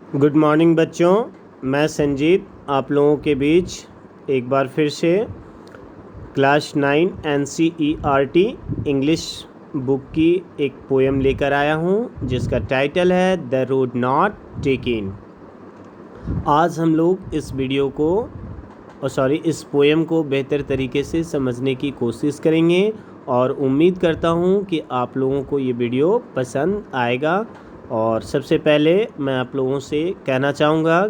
Good morning बच्चों, मैं संजीत आप लोगों के बीच एक बार फिर से क्लास 9 NCERT इंग्लिश बुक की एक पोएम लेकर आया हूँ जिसका टाइटल है द रोड नॉट टेकन। आज हम लोग इस वीडियो को इस पोएम को बेहतर तरीके से समझने की कोशिश करेंगे और उम्मीद करता हूँ कि आप लोगों को ये वीडियो पसंद आएगा। और सबसे पहले मैं आप लोगों से कहना चाहूँगा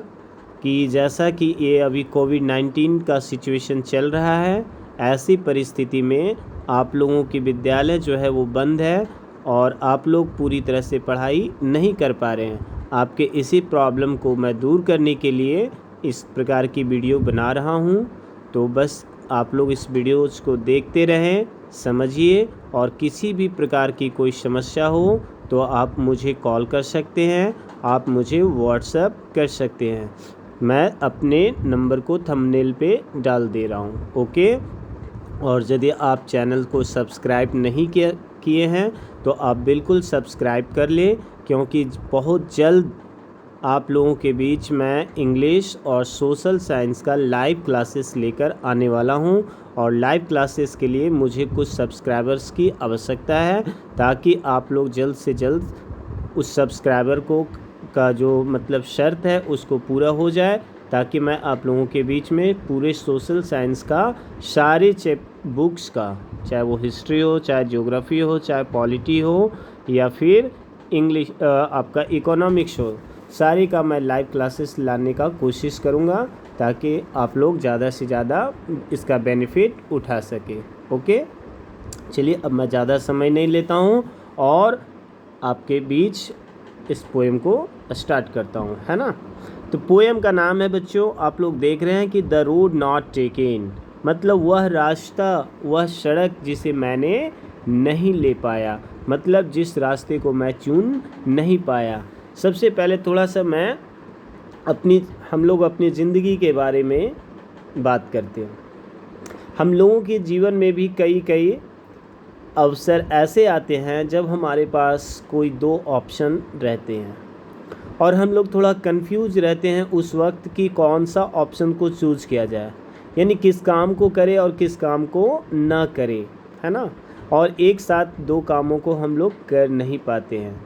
कि जैसा कि ये अभी कोविड-19 का सिचुएशन चल रहा है, ऐसी परिस्थिति में आप लोगों की विद्यालय जो है वो बंद है और आप लोग पूरी तरह से पढ़ाई नहीं कर पा रहे हैं। आपके इसी प्रॉब्लम को मैं दूर करने के लिए इस प्रकार की वीडियो बना रहा हूँ। तो बस आप लोग इस वीडियोज़ को देखते रहें, समझिए, और किसी भी प्रकार की कोई समस्या हो तो आप मुझे कॉल कर सकते हैं, आप मुझे व्हाट्सएप कर सकते हैं। मैं अपने नंबर को थंबनेल पे डाल दे रहा हूँ, ओके। और यदि आप चैनल को सब्सक्राइब नहीं किए हैं तो आप बिल्कुल सब्सक्राइब कर लें, क्योंकि बहुत जल्द आप लोगों के बीच मैं इंग्लिश और सोशल साइंस का लाइव क्लासेस लेकर आने वाला हूं। और लाइव क्लासेस के लिए मुझे कुछ सब्सक्राइबर्स की आवश्यकता है, ताकि आप लोग जल्द से जल्द उस सब्सक्राइबर का जो मतलब शर्त है उसको पूरा हो जाए, ताकि मैं आप लोगों के बीच में पूरे सोशल साइंस का सारे बुक्स का, चाहे वो हिस्ट्री हो, चाहे ज्योग्राफी हो, चाहे पॉलिटी हो, या फिर इंग्लिश आपका इकोनॉमिक्स हो, सारी का मैं लाइव क्लासेस लाने का कोशिश करूँगा, ताकि आप लोग ज़्यादा से ज़्यादा इसका बेनिफिट उठा सके, ओके। चलिए, अब मैं ज़्यादा समय नहीं लेता हूँ और आपके बीच इस पोएम को स्टार्ट करता हूँ, है ना। तो पोएम का नाम है बच्चों, आप लोग देख रहे हैं कि द रोड नॉट टेकन, मतलब वह रास्ता, वह सड़क जिसे मैंने नहीं ले पाया, मतलब जिस रास्ते को मैं चुन नहीं पाया। सबसे पहले थोड़ा सा हम लोग अपनी ज़िंदगी के बारे में बात करते हैं। हम लोगों के जीवन में भी कई अवसर ऐसे आते हैं जब हमारे पास कोई दो ऑप्शन रहते हैं और हम लोग थोड़ा कंफ्यूज रहते हैं उस वक्त कि कौन सा ऑप्शन को चूज़ किया जाए, यानी किस काम को करें और किस काम को ना करें, है ना। और एक साथ दो कामों को हम लोग कर नहीं पाते हैं।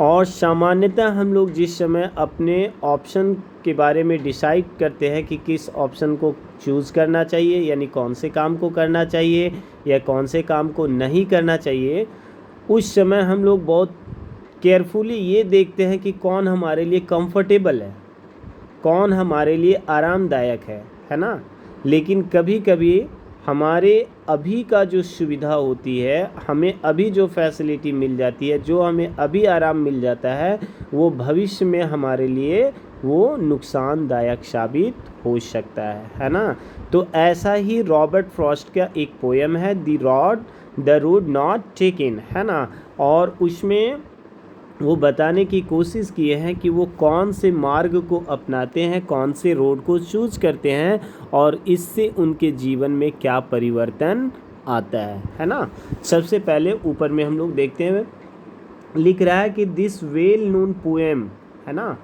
और सामान्यतः हम लोग जिस समय अपने ऑप्शन के बारे में डिसाइड करते हैं कि किस ऑप्शन को चूज़ करना चाहिए, यानी कौन से काम को करना चाहिए या कौन से काम को नहीं करना चाहिए, उस समय हम लोग बहुत केयरफुली ये देखते हैं कि कौन हमारे लिए कंफर्टेबल है, कौन हमारे लिए आरामदायक है ना। लेकिन कभी कभी हमारे अभी का जो सुविधा होती है, हमें अभी जो फैसिलिटी मिल जाती है, जो हमें अभी आराम मिल जाता है, वो भविष्य में हमारे लिए वो नुकसानदायक साबित हो सकता है ना। तो ऐसा ही रॉबर्ट फ्रॉस्ट का एक पोएम है द रोड नॉट टेकन, है ना। और उसमें वो बताने की कोशिश किए हैं कि वो कौन से मार्ग को अपनाते हैं, कौन से रोड को चूज़ करते हैं और इससे उनके जीवन में क्या परिवर्तन आता है ना। सबसे पहले ऊपर में हम लोग देखते हैं, लिख रहा है कि दिस वेल नोन पोएम, है ना,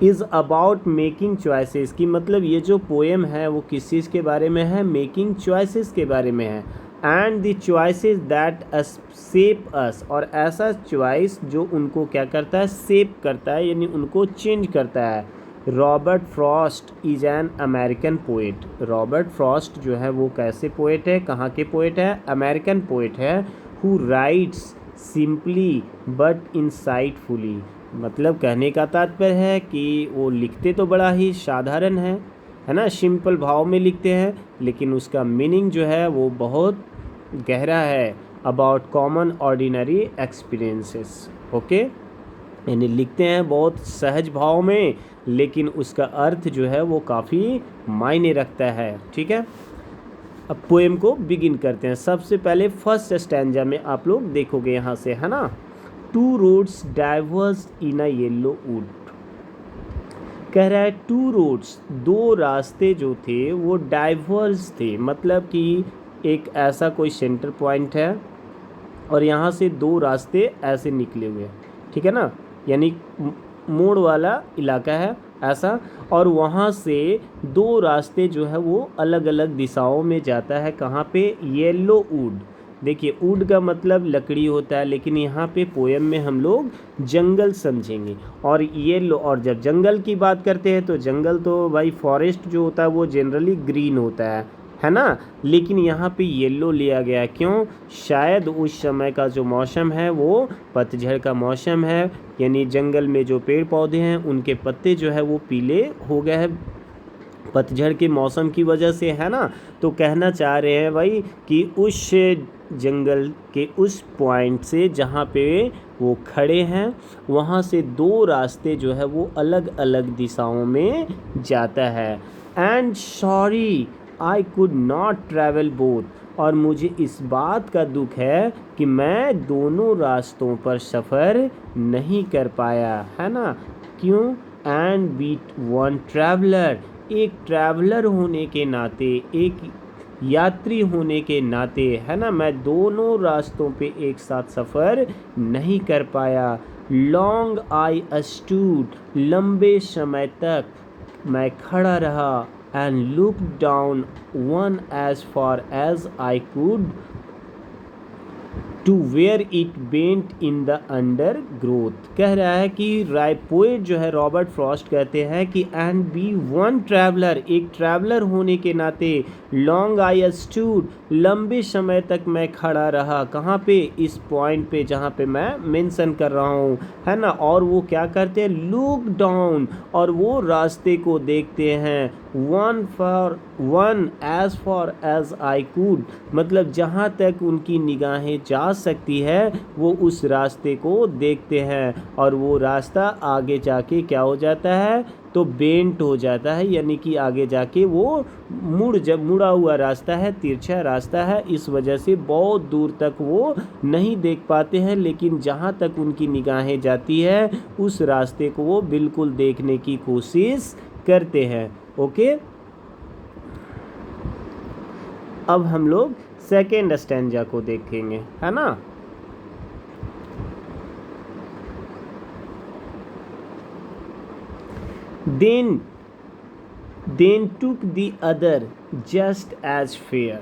इज़ अबाउट मेकिंग चॉइसेस, की मतलब ये जो पोएम है वो किस चीज़ के बारे में है, मेकिंग चॉइसेस के बारे में है। And the choices that shape us, और ऐसा चॉइस जो उनको क्या करता है, शेप करता है, यानी उनको चेंज करता है। Robert Frost is an American poet. Robert Frost जो है वो कैसे पोएट है, कहाँ के पोएट है, अमेरिकन पोएट है। हु राइट्स सिंपली बट इंसाइटफुली, मतलब कहने का तात्पर्य है कि वो लिखते तो बड़ा ही साधारण है ना, सिंपल भाव में लिखते हैं, लेकिन उसका मीनिंग जो है वो बहुत गहरा है। About common ordinary experiences, okay, यानी लिखते हैं बहुत सहज भाव में, लेकिन उसका अर्थ जो है वो काफ़ी मायने रखता है, ठीक है। अब पोएम को बिगिन करते हैं। सबसे पहले फर्स्ट स्टैंजा में आप लोग देखोगे यहाँ से, है ना, two roads diverse in a yellow would, कह रहा है टू रोड्स, दो रास्ते जो थे वो डाइवर्स थे, मतलब कि एक ऐसा कोई सेंटर पॉइंट है और यहाँ से दो रास्ते ऐसे निकले हुए, ठीक है ना, यानी मोड़ वाला इलाका है ऐसा, और वहाँ से दो रास्ते जो है वो अलग अलग दिशाओं में जाता है। कहाँ पे? Yellow would. देखिए वुड का मतलब लकड़ी होता है, लेकिन यहाँ पे पोयम में हम लोग जंगल समझेंगे। और येलो, और जब जंगल की बात करते हैं तो जंगल तो भाई फॉरेस्ट जो होता है वो जनरली ग्रीन होता है ना, लेकिन यहाँ पे येलो लिया गया है। क्यों? शायद उस समय का जो मौसम है वो पतझड़ का मौसम है, यानी जंगल में जो पेड़ पौधे हैं उनके पत्ते जो है वो पीले हो गए हैं पतझड़ के मौसम की वजह से, है ना। तो कहना चाह रहे हैं भाई कि उस जंगल के उस पॉइंट से जहाँ पे वो खड़े हैं वहाँ से दो रास्ते जो है वो अलग अलग दिशाओं में जाता है। And sorry I could not travel both, और मुझे इस बात का दुख है कि मैं दोनों रास्तों पर सफ़र नहीं कर पाया, है ना। क्यों? एंड बीट वन ट्रैवलर, एक ट्रैवलर होने के नाते, एक यात्री होने के नाते, है ना, मैं दोनों रास्तों पे एक साथ सफ़र नहीं कर पाया। लॉन्ग आई स्टूड, लंबे समय तक मैं खड़ा रहा। And look down one as far as I could to where it bent in the undergrowth. कह रहा है कि पोएट जो है रॉबर्ट फ्रॉस्ट कहते हैं कि एंड बी वन ट्रैवलर, एक ट्रैवलर होने के नाते, लॉन्ग आई स्टूड, लंबे समय तक मैं खड़ा रहा। कहाँ पे? इस पॉइंट पे जहाँ पे मैं मेंशन कर रहा हूँ, है ना। और वो क्या करते हैं? लुक डाउन, और वो रास्ते को देखते हैं। One as far as I could, मतलब जहाँ तक उनकी निगाहें जा सकती है वो उस रास्ते को देखते हैं, और वो रास्ता आगे जाके क्या हो जाता है? तो बेंट हो जाता है, यानी कि आगे जाके वो मुड़ा हुआ रास्ता है, तिरछा रास्ता है, इस वजह से बहुत दूर तक वो नहीं देख पाते हैं। लेकिन जहाँ तक उनकी निगाहें जाती है उस रास्ते को वो बिल्कुल देखने की कोशिश करते हैं। ओके, अब हम लोग सेकेंड स्टैंजा को देखेंगे, है ना। Then took the other just as fair,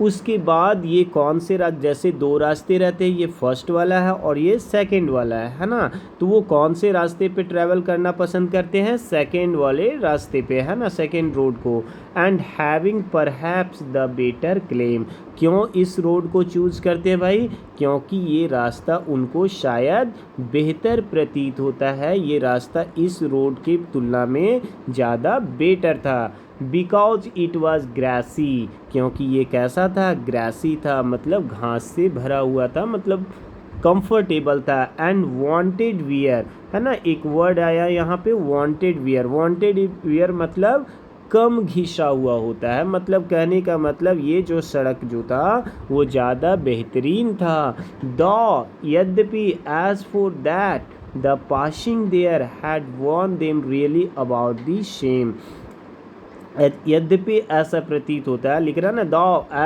उसके बाद ये कौन से जैसे दो रास्ते रहते हैं, ये फर्स्ट वाला है और ये सेकंड वाला है ना। तो वो कौन से रास्ते पे ट्रैवल करना पसंद करते हैं? सेकंड वाले रास्ते पे, है ना, सेकंड रोड को। And having perhaps the better claim, क्यों इस रोड को चूज़ करते हैं भाई? क्योंकि ये रास्ता उनको शायद बेहतर प्रतीत होता है, ये रास्ता इस रोड की तुलना में ज़्यादा बेटर था। बिकॉज इट वॉज ग्रासी, क्योंकि ये कैसा था? ग्रासी था, मतलब घास से भरा हुआ था, मतलब कंफर्टेबल था। एंड वांटेड वियर, है ना, एक वर्ड आया यहाँ पे वांटेड वियर। वांटेड वियर मतलब कम घिसा हुआ होता है, मतलब कहने का मतलब ये जो सड़क जो था वो ज़्यादा बेहतरीन था। यद्यपि as far that the passing there had worn them really about the same, यद्यपि ऐसा प्रतीत होता है, लिख रहा ना,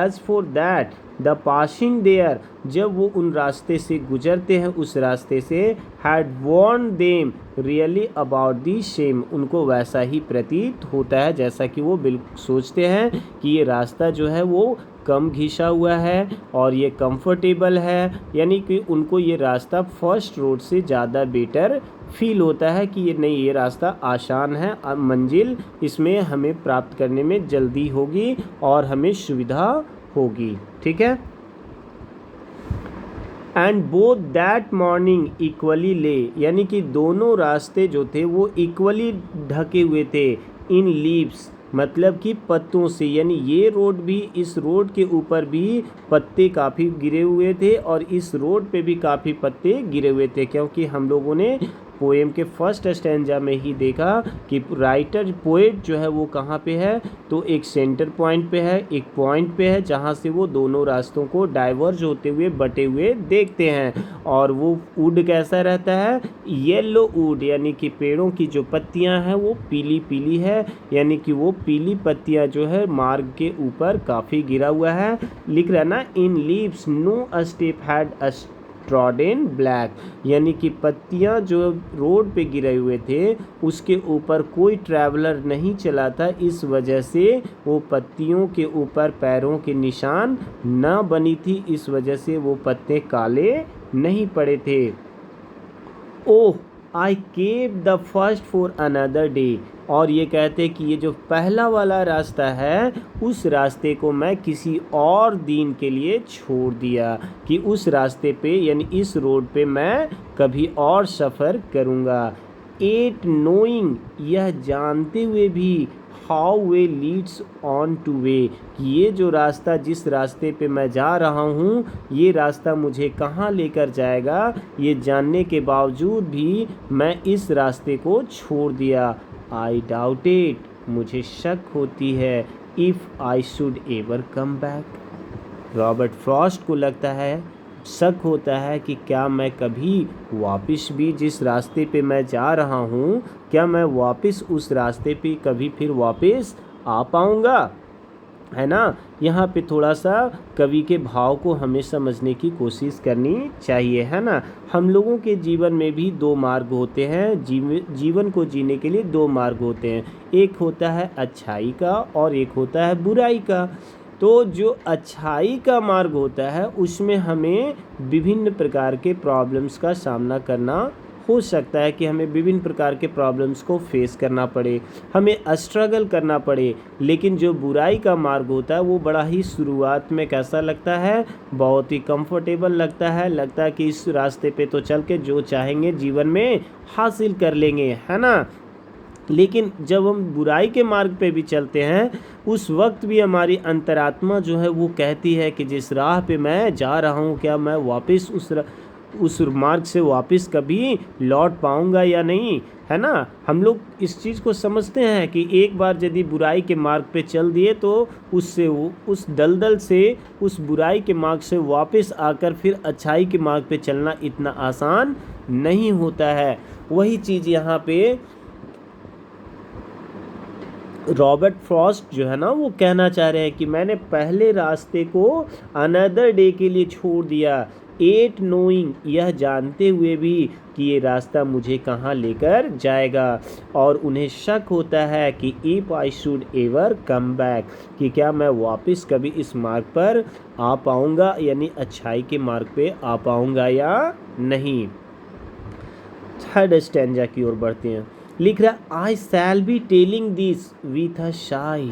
as far that the passing there, जब वो उन रास्ते से गुजरते हैं उस रास्ते से, had worn them really about the same, उनको वैसा ही प्रतीत होता है जैसा कि वो बिल्कुल सोचते हैं कि ये रास्ता जो है वो कम घिसा हुआ है और ये कंफर्टेबल है, यानी कि उनको ये रास्ता फर्स्ट रोड से ज़्यादा बेटर फील होता है कि ये नहीं, ये रास्ता आसान है, मंजिल इसमें हमें प्राप्त करने में जल्दी होगी और हमें सुविधा होगी। ठीक है। And both that morning equally ले, यानी कि दोनों रास्ते जो थे वो इक्वली ढके हुए थे इन लीव्स, मतलब कि पत्तों से, यानी ये रोड भी, इस रोड के ऊपर भी पत्ते काफ़ी गिरे हुए थे और इस रोड पे भी काफ़ी पत्ते गिरे हुए थे, क्योंकि हम लोगों ने पोएम के फर्स्ट स्टैंजा में ही देखा कि राइटर पोएट जो है वो कहाँ पे है, तो एक सेंटर पॉइंट पे है, एक पॉइंट पे है जहाँ से वो दोनों रास्तों को डाइवर्ज होते हुए बटे हुए देखते हैं। और वो वुड कैसा रहता है? येलो वुड, यानी कि पेड़ों की जो पत्तियाँ हैं वो पीली पीली है, यानी कि वो पीली पत्तियाँ जो है मार्ग के ऊपर काफ़ी गिरा हुआ है। लिख रहा है ना, in leaves no step had trodden black, यानी कि पत्तियां जो रोड पे गिरे हुए थे उसके ऊपर कोई ट्रैवलर नहीं चला था, इस वजह से वो पत्तियों के ऊपर पैरों के निशान न बनी थी, इस वजह से वो पत्ते काले नहीं पड़े थे। Oh I kept the first for another day, और ये कहते कि ये जो पहला वाला रास्ता है उस रास्ते को मैं किसी और दिन के लिए छोड़ दिया, कि उस रास्ते पे यानी इस रोड पे मैं कभी और सफ़र करूँगा। एट नोइंग, यह जानते हुए भी, how way Leeds on two way, कि ये जो रास्ता जिस रास्ते पे मैं जा रहा हूँ ये रास्ता मुझे कहाँ लेकर जाएगा, ये जानने के बावजूद भी मैं इस रास्ते को छोड़ दिया। आई डाउटेड, मुझे शक होती है, if I should ever come back. Robert Frost को लगता है, शक होता है कि क्या मैं कभी वापस भी जिस रास्ते पे मैं जा रहा हूँ, क्या मैं वापस उस रास्ते पे कभी फिर वापस आ पाऊँगा, है ना। यहाँ पे थोड़ा सा कवि के भाव को हमें समझने की कोशिश करनी चाहिए, है ना। हम लोगों के जीवन में भी दो मार्ग होते हैं, जीवन को जीने के लिए दो मार्ग होते हैं, एक होता है अच्छाई का और एक होता है बुराई का। तो जो अच्छाई का मार्ग होता है उसमें हमें विभिन्न प्रकार के प्रॉब्लम्स का सामना करना हो सकता है, कि हमें विभिन्न प्रकार के प्रॉब्लम्स को फेस करना पड़े, हमें स्ट्रगल करना पड़े। लेकिन जो बुराई का मार्ग होता है वो बड़ा ही शुरुआत में कैसा लगता है, बहुत ही कंफर्टेबल लगता है कि इस रास्ते पे तो चल के जो चाहेंगे जीवन में हासिल कर लेंगे, है ना। लेकिन जब हम बुराई के मार्ग पे भी चलते हैं उस वक्त भी हमारी अंतरात्मा जो है वो कहती है कि जिस राह पे मैं जा रहा हूँ क्या मैं वापस उस मार्ग से वापस कभी लौट पाऊँगा या नहीं, है ना। हम लोग इस चीज़ को समझते हैं कि एक बार यदि बुराई के मार्ग पे चल दिए तो उससे उस दलदल से, उस बुराई के मार्ग से वापस आकर फिर अच्छाई के मार्ग पे चलना इतना आसान नहीं होता है। वही चीज़ यहाँ पे रॉबर्ट फ्रॉस्ट जो है ना वो कहना चाह रहे हैं कि मैंने पहले रास्ते को अनदर डे के लिए छोड़ दिया, एट नोइंग, यह जानते हुए भी कि ये रास्ता मुझे कहाँ लेकर जाएगा। और उन्हें शक होता है कि if I should ever come back, कि क्या मैं वापस कभी इस मार्ग पर आ पाऊँगा, यानी अच्छाई के मार्ग पे आ पाऊँगा या नहीं। थर्ड स्टैंजा की ओर बढ़ते हैं। लिख रहा, I shall be telling this with a sigh,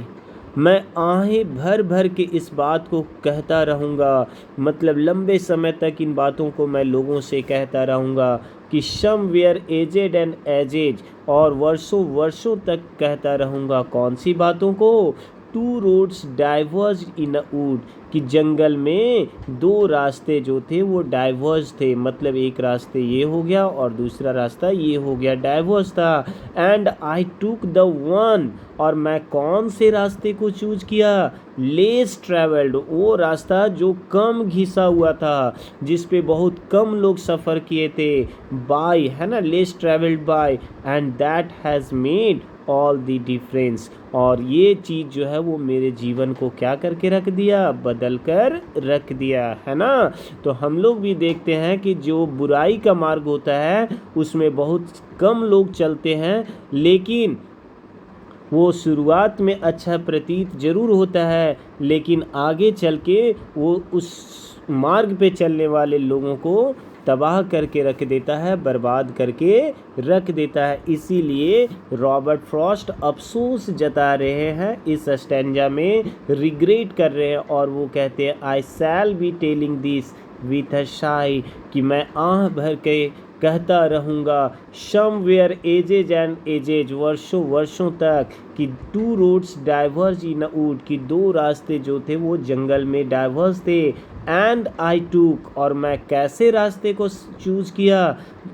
मैं आहें भर भर के इस बात को कहता रहूँगा, मतलब लंबे समय तक इन बातों को मैं लोगों से कहता रहूँगा, कि समवेयर एजेड एंड एजेज, और वर्षों वर्षों तक कहता रहूँगा। कौन सी बातों को, two roads diverge in a wood, कि जंगल में दो रास्ते जो थे वो डाइवर्ज थे, मतलब एक रास्ते ये हो गया और दूसरा रास्ता ये हो गया, डाइवर्ज था। And I took the one, और मैं कौन से रास्ते को चूज किया, लेस ट्रेवल्ड, वो रास्ता जो कम घिसा हुआ था, जिस पे बहुत कम लोग सफ़र किए थे, बाय, है ना, less travelled by, and that has made all the difference, और ये चीज़ जो है वो मेरे जीवन को क्या करके रख दिया, बदल कर रख दिया, है ना। तो हम लोग भी देखते हैं कि जो बुराई का मार्ग होता है उसमें बहुत कम लोग चलते हैं, लेकिन वो शुरुआत में अच्छा प्रतीत जरूर होता है, लेकिन आगे चल के वो उस मार्ग पे चलने वाले लोगों को तबाह करके रख देता है, बर्बाद करके रख देता है। इसीलिए रॉबर्ट फ्रॉस्ट अफसोस जता रहे हैं इस स्टैंजा में, रिग्रेट कर रहे हैं, और वो कहते हैं I shall be telling this with a sigh, कि मैं आह भर के कहता रहूँगा, समवेयर एजेज एंड एजेज, वर्षों वर्षों तक, कि two roads diverge in a wood, कि दो रास्ते जो थे वो जंगल में डाइवर्ज थे, एंड आई टूक, और मैं कैसे रास्ते को चूज़ किया,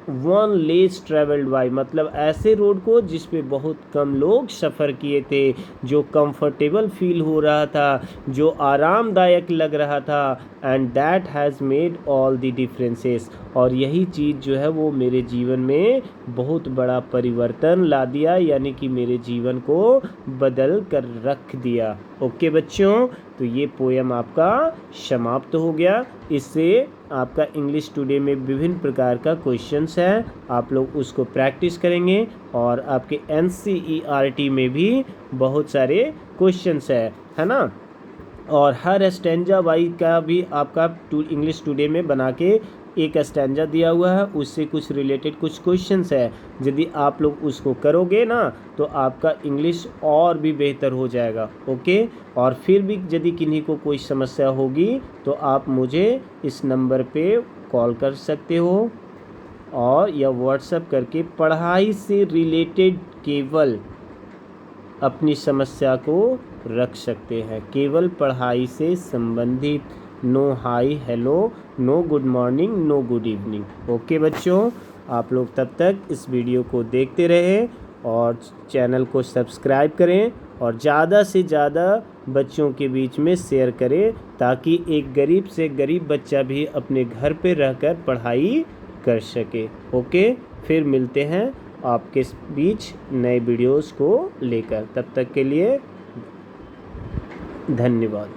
वन लेस ट्रेवल्ड बाय, मतलब ऐसे रोड को जिस पे बहुत कम लोग सफ़र किए थे, जो कंफर्टेबल फील हो रहा था, जो आरामदायक लग रहा था, and that has made all the differences, और यही चीज़ जो है वो मेरे जीवन में बहुत बड़ा परिवर्तन ला दिया, यानी कि मेरे जीवन को बदल कर रख दिया। ओके बच्चों, तो ये पोयम आपका समाप्त हो गया। इससे आपका इंग्लिश टुडे में विभिन्न प्रकार का क्वेश्चंस है, आप लोग उसको प्रैक्टिस करेंगे और आपके NCERT में भी बहुत सारे क्वेश्चंस है ना। और हर स्टैंजा वाइज का भी आपका इंग्लिश टुडे में बना के एक स्टैंजा दिया हुआ है, उससे कुछ रिलेटेड कुछ क्वेश्चंस है। यदि आप लोग उसको करोगे ना तो आपका इंग्लिश और भी बेहतर हो जाएगा। ओके, और फिर भी यदि किन्हीं को कोई समस्या होगी तो आप मुझे इस नंबर पे कॉल कर सकते हो और या व्हाट्सएप करके पढ़ाई से रिलेटेड केवल अपनी समस्या को रख सकते हैं, केवल पढ़ाई से संबंधित। No hi hello, no good morning, no good evening. Okay बच्चों, आप लोग तब तक इस वीडियो को देखते रहें और चैनल को सब्सक्राइब करें और ज़्यादा से ज़्यादा बच्चों के बीच में शेयर करें, ताकि एक गरीब से गरीब बच्चा भी अपने घर पे रहकर पढ़ाई कर सके। ओके, फिर मिलते हैं आपके बीच नए वीडियोस को लेकर। तब तक के लिए धन्यवाद।